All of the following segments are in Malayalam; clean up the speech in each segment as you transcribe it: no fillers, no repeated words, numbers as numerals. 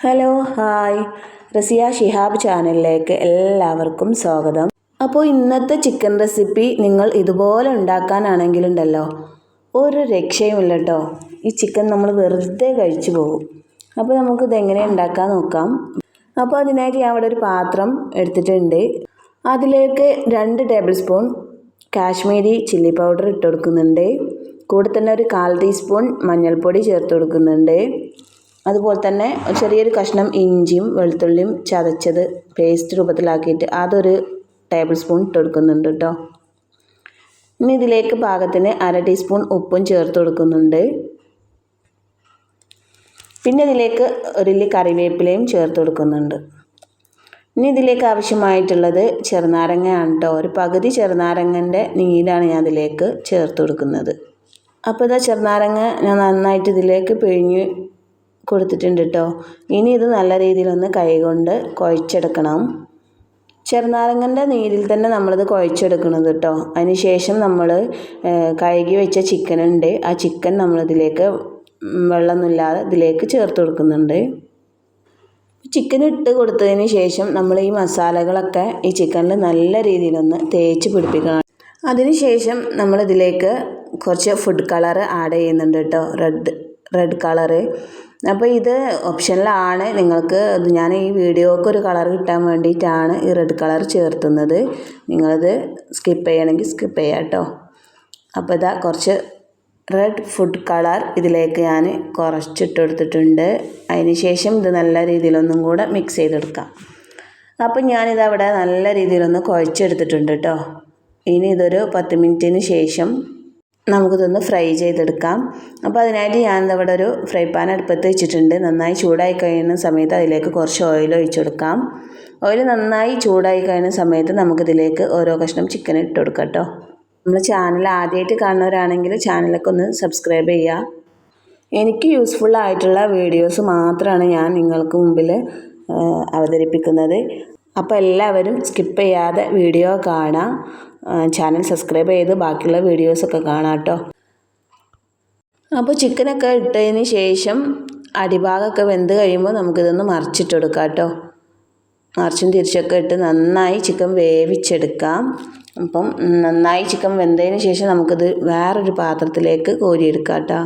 ഹലോ ഹായ് റസിയ ഷിഹാബ് ചാനലിലേക്ക് എല്ലാവർക്കും സ്വാഗതം. അപ്പോൾ ഇന്നത്തെ ചിക്കൻ റെസിപ്പി നിങ്ങൾ ഇതുപോലെ ഉണ്ടാക്കാനാണെങ്കിലുണ്ടല്ലോ ഒരു രക്ഷയുമില്ല കേട്ടോ. ഈ ചിക്കൻ നമ്മൾ വെറുതെ കഴിച്ചു പോകും. അപ്പോൾ നമുക്കിത് എങ്ങനെ ഉണ്ടാക്കാൻ നോക്കാം. അപ്പോൾ അതിനായിട്ട് ഞാൻ ഇവിടെ ഒരു പാത്രം എടുത്തിട്ടുണ്ട്. അതിലേക്ക് 2 table spoon Kashmiri chilli powder ഇട്ട് കൊടുക്കുന്നുണ്ട്. കൂടെ തന്നെ ഒരു 1/4 ടീസ്പൂൺ മഞ്ഞൾപ്പൊടി ചേർത്ത് കൊടുക്കുന്നുണ്ട്. അതുപോലെ തന്നെ ചെറിയൊരു കഷ്ണം ഇഞ്ചിയും വെളുത്തുള്ളിയും ചതച്ചത് പേസ്റ്റ് രൂപത്തിലാക്കിയിട്ട് അതൊരു ടേബിൾ സ്പൂൺ ഇട്ട് കൊടുക്കുന്നുണ്ട് കേട്ടോ. ഇനി ഇതിലേക്ക് പാകത്തിന് 1/2 ടീസ്പൂൺ ഉപ്പും ചേർത്ത് കൊടുക്കുന്നുണ്ട്. പിന്നെ ഇതിലേക്ക് ഒരില്ലി കറിവേപ്പിലയും ചേർത്ത് കൊടുക്കുന്നുണ്ട്. ഇനി ഇതിലേക്ക് ആവശ്യമായിട്ടുള്ളത് ചെറുനാരങ്ങയാണ് കേട്ടോ. ഒരു പകുതി ചെറുനാരങ്ങൻ്റെ നീരാണ് ഞാൻ ഇതിലേക്ക് ചേർത്ത് കൊടുക്കുന്നത്. അപ്പോൾ ഇതാ ചെറുനാരങ്ങ ഞാൻ നന്നായിട്ട് ഇതിലേക്ക് പിഴിഞ്ഞ് കൊടുത്തിട്ടുണ്ട് കേട്ടോ. ഇനി ഇത് നല്ല രീതിയിലൊന്ന് കൈകൊണ്ട് കുഴച്ചെടുക്കണം. ചെറുനാരങ്ങൻ്റെ നീരിൽ തന്നെ നമ്മളിത് കുഴച്ചെടുക്കണത് കേട്ടോ. അതിന് ശേഷം നമ്മൾ കഴുകി വെച്ച ചിക്കനുണ്ട്. ആ ചിക്കൻ നമ്മളിതിലേക്ക് വെള്ളമൊന്നുമില്ലാതെ ഇതിലേക്ക് ചേർത്ത് കൊടുക്കുന്നുണ്ട്. ചിക്കൻ ഇട്ട് കൊടുത്തതിന് ശേഷം നമ്മൾ ഈ മസാലകളൊക്കെ ഈ ചിക്കനിൽ നല്ല രീതിയിലൊന്ന് തേച്ച് പിടിപ്പിക്കണം. അതിന് ശേഷം നമ്മളിതിലേക്ക് കുറച്ച് ഫുഡ് കളർ ആഡ് ചെയ്യുന്നുണ്ട് കേട്ടോ. Red colour. അപ്പോൾ ഇത് ഓപ്ഷനിലാണ്. നിങ്ങൾക്ക് ഞാൻ ഈ വീഡിയോക്ക് ഒരു കളർ കിട്ടാൻ വേണ്ടിയിട്ടാണ് ഈ റെഡ് കളർ ചേർത്തുന്നത്. നിങ്ങളത് സ്കിപ്പ് ചെയ്യണമെങ്കിൽ സ്കിപ്പ് ചെയ്യാം കേട്ടോ. അപ്പോൾ ഇതാ കുറച്ച് റെഡ് ഫുഡ് കളർ ഇതിലേക്ക് ഞാൻ കുറച്ചിട്ട് കൊടുത്തിട്ടുണ്ട്. അതിന് ശേഷം ഇത് നല്ല രീതിയിലൊന്നും കൂടെ മിക്സ് ചെയ്തെടുക്കാം. അപ്പോൾ ഞാനിതവിടെ നല്ല രീതിയിലൊന്ന് കുഴച്ചെടുത്തിട്ടുണ്ട് കേട്ടോ. ഇനി ഇതൊരു 10 മിനിറ്റിന് ശേഷം നമുക്കിതൊന്ന് ഫ്രൈ ചെയ്തെടുക്കാം. അപ്പോൾ അതിനായിട്ട് ഞാനിവിടെ ഒരു ഫ്രൈ പാൻ അടുപ്പത്ത് വെച്ചിട്ടുണ്ട്. നന്നായി ചൂടായി കഴിയുന്ന സമയത്ത് അതിലേക്ക് കുറച്ച് ഓയിൽ ഒഴിച്ചു കൊടുക്കാം. ഓയിൽ നന്നായി ചൂടായി കഴിയുന്ന സമയത്ത് നമുക്കിതിലേക്ക് ഓരോ കഷ്ണം ചിക്കൻ ഇട്ട് കൊടുക്കാം കേട്ടോ. നമ്മൾ ചാനൽ ആദ്യമായിട്ട് കാണുന്നവരാണെങ്കിൽ ചാനലൊക്കെ ഒന്ന് സബ്സ്ക്രൈബ് ചെയ്യുക. എനിക്ക് യൂസ്ഫുൾ ആയിട്ടുള്ള വീഡിയോസ് മാത്രമാണ് ഞാൻ നിങ്ങൾക്ക് മുമ്പിൽ അവതരിപ്പിക്കുന്നത്. അപ്പോൾ എല്ലാവരും സ്കിപ്പ് ചെയ്യാതെ വീഡിയോ കാണാം. ചാനൽ സബ്സ്ക്രൈബ് ചെയ്ത് ബാക്കിയുള്ള വീഡിയോസൊക്കെ കാണാം കേട്ടോ. അപ്പോൾ ചിക്കനൊക്കെ ഇട്ടതിന് ശേഷം അടിഭാഗമൊക്കെ വെന്ത് കഴിയുമ്പോൾ നമുക്കിതൊന്ന് മറിച്ചിട്ട് കൊടുക്കാം കേട്ടോ. മറിച്ചും തിരിച്ചൊക്കെ ഇട്ട് നന്നായി ചിക്കൻ വേവിച്ചെടുക്കാം. അപ്പം നന്നായി ചിക്കൻ വെന്തതിന് ശേഷം നമുക്കിത് വേറൊരു പാത്രത്തിലേക്ക് കോരിയെടുക്കാം കേട്ടോ.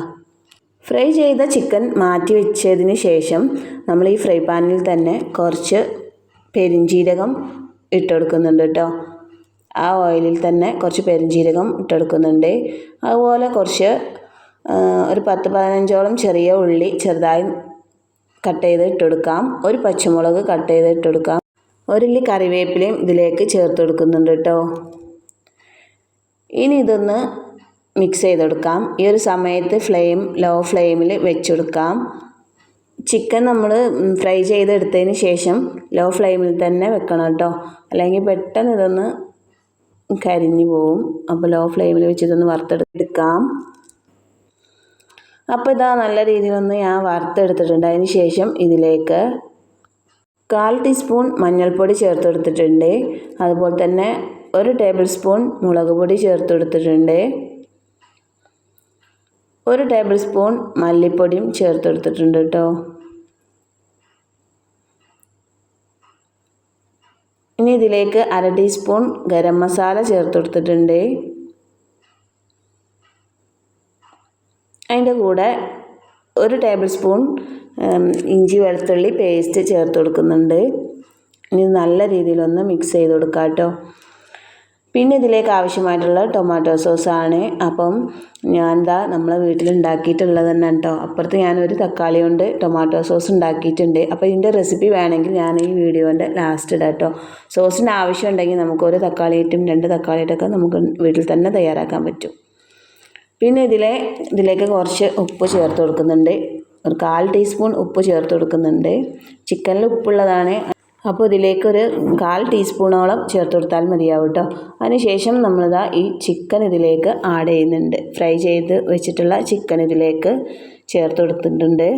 ഫ്രൈ ചെയ്ത ചിക്കൻ മാറ്റി വെച്ചതിന് ശേഷം നമ്മൾ ഈ ഫ്രൈ പാനിൽ തന്നെ കുറച്ച് പെരിഞ്ജീരകം ഇട്ടെടുക്കുന്നുണ്ട് കേട്ടോ. ആ ഓയിലിൽ തന്നെ കുറച്ച് പെരിഞ്ജീരകം ഇട്ടെടുക്കുന്നുണ്ട്. അതുപോലെ കുറച്ച് ഒരു 10-15ഓളം ചെറിയ ഉള്ളി ചെറുതായി കട്ട് ചെയ്ത് ഇട്ടെടുക്കാം. ഒരു പച്ചമുളക് കട്ട് ചെയ്ത് ഇട്ടെടുക്കാം. ഒരില്ലി കറിവേപ്പിലയും ഇതിലേക്ക് ചേർത്ത് കൊടുക്കുന്നുണ്ട് കേട്ടോ. ഇനി ഇതൊന്ന് മിക്സ് ചെയ്തെടുക്കാം. ഈ ഒരു സമയത്ത് ലോ ഫ്ലെയിമിൽ വെച്ചെടുക്കാം. ചിക്കൻ നമ്മൾ ഫ്രൈ ചെയ്തെടുത്തതിന് ശേഷം ലോ ഫ്ലെയിമിൽ തന്നെ വെക്കണം കേട്ടോ. അല്ലെങ്കിൽ പെട്ടെന്ന് ഇതൊന്ന് കരിഞ്ഞു പോവും. അപ്പോൾ ലോ ഫ്ലെയിമിൽ വെച്ച് ഇതൊന്ന് വറുത്തെടുക്കാം. അപ്പോൾ ഇതാ നല്ല രീതിയിലൊന്ന് ഞാൻ വറുത്തെടുത്തിട്ടുണ്ട്. അതിന് ശേഷം ഇതിലേക്ക് 1/4 ടീസ്പൂൺ മഞ്ഞൾപ്പൊടി ചേർത്ത് കൊടുത്തിട്ടുണ്ട്. അതുപോലെ തന്നെ 1 ടേബിൾ സ്പൂൺ മുളക് പൊടി ചേർത്ത് കൊടുത്തിട്ടുണ്ട്. 1 ടേബിൾ സ്പൂൺ മല്ലിപ്പൊടിയും ചേർത്ത് കൊടുത്തിട്ടുണ്ട് കേട്ടോ. ഇനി ഇതിലേക്ക് 1/2 ടീസ്പൂൺ ഗരം മസാല ചേർത്ത് കൊടുത്തിട്ടുണ്ട്. അതിൻ്റെ കൂടെ 1 ടേബിൾ സ്പൂൺ ഇഞ്ചി വെളുത്തുള്ളി പേസ്റ്റ് ചേർത്ത് കൊടുക്കുന്നുണ്ട്. ഇനി നല്ല രീതിയിലൊന്ന് മിക്സ് ചെയ്ത് കൊടുക്കാം കേട്ടോ. പിന്നെ ഇതിലേക്ക് ആവശ്യമായിട്ടുള്ള ടൊമാറ്റോ സോസാണ്. അപ്പം ഞാൻ നമ്മളെ വീട്ടിലുണ്ടാക്കിയിട്ടുള്ളത് തന്നെ കേട്ടോ. അപ്പുറത്ത് ഞാനൊരു തക്കാളി കൊണ്ട് ടൊമാറ്റോ സോസ് ഉണ്ടാക്കിയിട്ടുണ്ട്. അപ്പോൾ ഇതിൻ്റെ റെസിപ്പി വേണമെങ്കിൽ ഞാൻ ഈ വീഡിയോൻ്റെ ലാസ്റ്റ് ഇടാം കേട്ടോ. സോസിന് ആവശ്യം ഉണ്ടെങ്കിൽ നമുക്ക് 1 തക്കാളിയായിട്ടും 2 തക്കാളിയായിട്ടൊക്കെ നമുക്ക് വീട്ടിൽ തന്നെ തയ്യാറാക്കാൻ പറ്റും. പിന്നെ ഇതിലേക്ക് കുറച്ച് ഉപ്പ് ചേർത്ത് കൊടുക്കുന്നുണ്ട്. ഒരു 1/4 ടീസ്പൂൺ ഉപ്പ് ചേർത്ത് കൊടുക്കുന്നുണ്ട്. ചിക്കനിൽ ഉപ്പുള്ളതാണ്. അപ്പോൾ ഇതിലേക്കൊരു 1/4 ടീസ്പൂണോളം ചേർത്ത് കൊടുത്താൽ മതിയാവും കേട്ടോ. അതിനുശേഷം നമ്മളിതാ ഈ ചിക്കൻ ഇതിലേക്ക് ആഡ് ചെയ്യുന്നുണ്ട്. ഫ്രൈ ചെയ്ത് വെച്ചിട്ടുള്ള ചിക്കൻ ഇതിലേക്ക് ചേർത്ത് കൊടുത്തിട്ടുണ്ട്.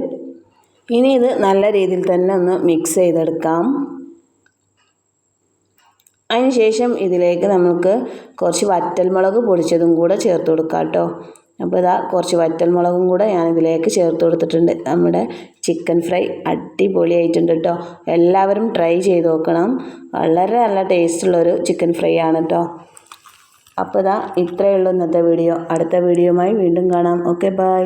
ഇനി ഇത് നല്ല രീതിയിൽ തന്നെ ഒന്ന് മിക്സ് ചെയ്തെടുക്കാം. അതിനുശേഷം ഇതിലേക്ക് നമുക്ക് കുറച്ച് വറ്റൽമുളക് പൊടിച്ചതും കൂടെ ചേർത്ത് കൊടുക്കാം കേട്ടോ. അപ്പോൾ ഇതാ കുറച്ച് വറ്റൽമുളകും കൂടെ ഞാൻ ഇതിലേക്ക് ചേർത്ത് കൊടുത്തിട്ടുണ്ട്. നമ്മുടെ ചിക്കൻ ഫ്രൈ അടിപൊളിയായിട്ടുണ്ട് കേട്ടോ. എല്ലാവരും ട്രൈ ചെയ്ത് നോക്കണം. വളരെ നല്ല ടേസ്റ്റുള്ളൊരു ചിക്കൻ ഫ്രൈ ആണ് കേട്ടോ. അപ്പോൾ ഇതാ ഇത്രയേ ഉള്ളൂ ഇന്നത്തെ വീഡിയോ. അടുത്ത വീഡിയോയുമായി വീണ്ടും കാണാം. Okay, by.